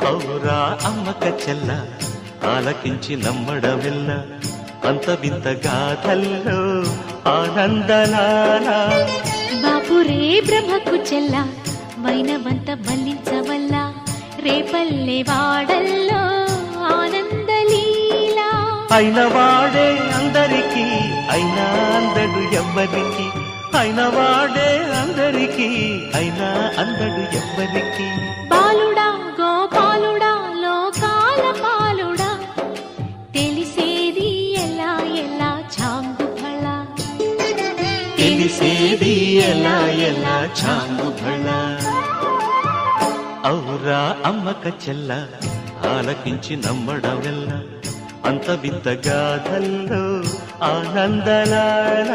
ఔరా అమ్మక చెల్ల ఆలకించి నమ్మడమెల్ల అంత వింత గాథల్లో ఆనందలాల బాపురే బ్రహ్మకు చెల్ల వైనవంత మల్లించవల్ల రేపల్లె వాడల్లో ఆనందలీలా అయిన వాడే అందరికీ అయినా అందడు ఎవ్వరికి అయిన వాడే అందరికీ అయినా అందడు ఎవ్వరికి బాలుడా గోపాలుడా లోకాల పాలుడా తెలిసేది ఎలా ఎలా చాంగుఫళ తెలిసేది ఎలా ఎలా చాంగుఫళ ఔరా అమ్మక చెల్ల ఆలకించి నమ్మడమెల్ల అంత వింత గాథల్లో ఆనందలాల